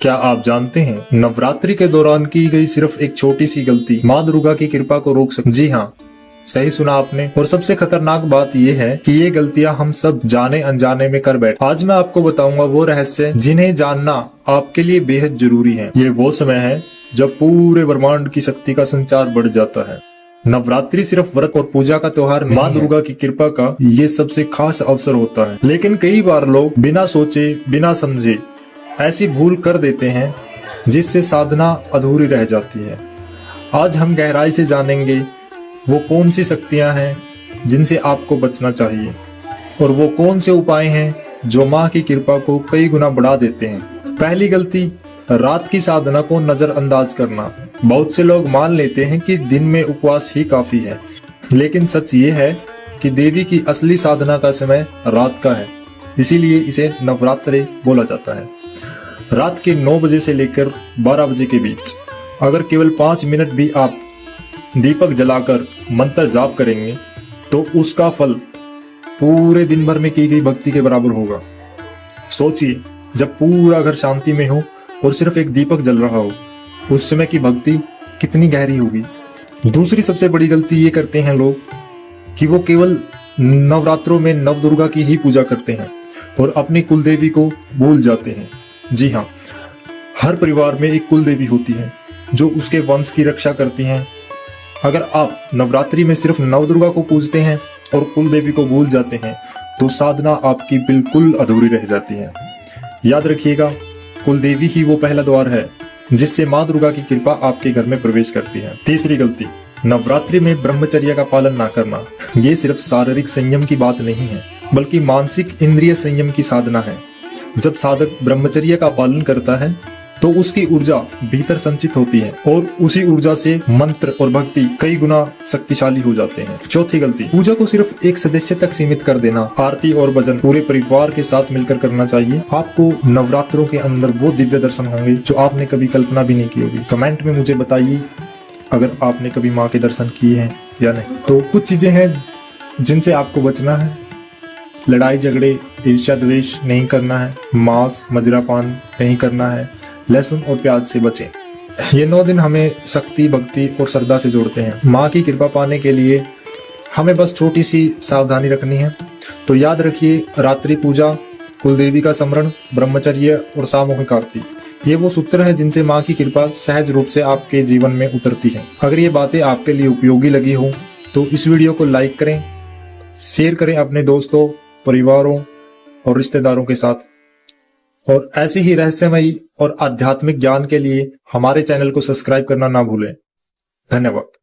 क्या आप जानते हैं नवरात्रि के दौरान की गई सिर्फ एक छोटी सी गलती माँ दुर्गा की कृपा को रोक सकती। जी हाँ, सही सुना आपने। और सबसे खतरनाक बात यह है कि ये गलतियां हम सब जाने अनजाने में कर बैठे। आज मैं आपको बताऊंगा वो रहस्य जिन्हें जानना आपके लिए बेहद जरूरी है। ये वो समय है जब पूरे ब्रह्मांड की शक्ति का संचार बढ़ जाता है। नवरात्रि सिर्फ व्रत और पूजा का त्योहार नहीं, माँ दुर्गा की कृपा का ये सबसे खास अवसर होता है। लेकिन कई बार लोग बिना सोचे बिना समझे ऐसी भूल कर देते हैं जिससे साधना अधूरी रह जाती है। आज हम गहराई से जानेंगे वो कौन सी शक्तियां हैं जिनसे आपको बचना चाहिए और वो कौन से उपाय हैं जो माँ की कृपा को कई गुना बढ़ा देते हैं। पहली गलती, रात की साधना को नजरअंदाज करना। बहुत से लोग मान लेते हैं कि दिन में उपवास ही काफी है, लेकिन सच ये है कि देवी की असली साधना का समय रात का है, इसीलिए इसे नवरात्रि बोला जाता है। रात के 9 बजे से लेकर 12 बजे के बीच अगर केवल 5 मिनट भी आप दीपक जलाकर मंत्र जाप करेंगे तो उसका फल पूरे दिन भर में की गई भक्ति के बराबर होगा। सोचिए, जब पूरा घर शांति में हो और सिर्फ एक दीपक जल रहा हो, उस समय की भक्ति कितनी गहरी होगी। दूसरी सबसे बड़ी गलती ये करते हैं लोग कि वो केवल नवरात्रों में नव दुर्गा की ही पूजा करते हैं और अपनी कुलदेवी को भूल जाते हैं। जी हाँ, हर परिवार में एक कुलदेवी होती है जो उसके वंश की रक्षा करती हैं। अगर आप नवरात्रि में सिर्फ नवदुर्गा को पूजते हैं और कुलदेवी को भूल जाते हैं तो साधना आपकी बिल्कुल अधूरी रह जाती है। याद रखिएगा, कुलदेवी ही वो पहला द्वार है जिससे माँ दुर्गा की कृपा आपके घर में प्रवेश करती है। तीसरी गलती, नवरात्रि में ब्रह्मचर्य का पालन ना करना। ये सिर्फ शारीरिक संयम की बात नहीं है, बल्कि मानसिक इंद्रिय संयम की साधना है। जब साधक ब्रह्मचर्य का पालन करता है तो उसकी ऊर्जा भीतर संचित होती है और उसी ऊर्जा से मंत्र और भक्ति कई गुना शक्तिशाली हो जाते हैं। चौथी गलती, पूजा को सिर्फ एक सदस्य तक सीमित कर देना। आरती और भजन पूरे परिवार के साथ मिलकर करना चाहिए। आपको नवरात्रों के अंदर वो दिव्य दर्शन होंगे जो आपने कभी कल्पना भी नहीं की होगी। कमेंट में मुझे बताइए अगर आपने कभी माँ के दर्शन किए हैं या नहीं। तो कुछ चीजें हैं जिनसे आपको बचना है। लड़ाई झगड़े, ईर्ष्या द्वेष नहीं करना है। मांस मदिरापान नहीं करना है। लहसुन और प्याज से बचें। ये 9 दिन हमें शक्ति, भक्ति और श्रद्धा से जोड़ते हैं। माँ की कृपा पाने के लिए हमें बस छोटी सी सावधानी रखनी है। तो याद रखिए, रात्रि पूजा, कुलदेवी का स्मरण, ब्रह्मचर्य और सामूहिक आरती, ये वो सूत्र हैं जिनसे माँ की कृपा सहज रूप से आपके जीवन में उतरती है। अगर ये बातें आपके लिए उपयोगी लगी हो तो इस वीडियो को लाइक करें, शेयर करें अपने दोस्तों, परिवारों और रिश्तेदारों के साथ। और ऐसे ही रहस्यमयी और आध्यात्मिक ज्ञान के लिए हमारे चैनल को सब्सक्राइब करना ना भूलें। धन्यवाद।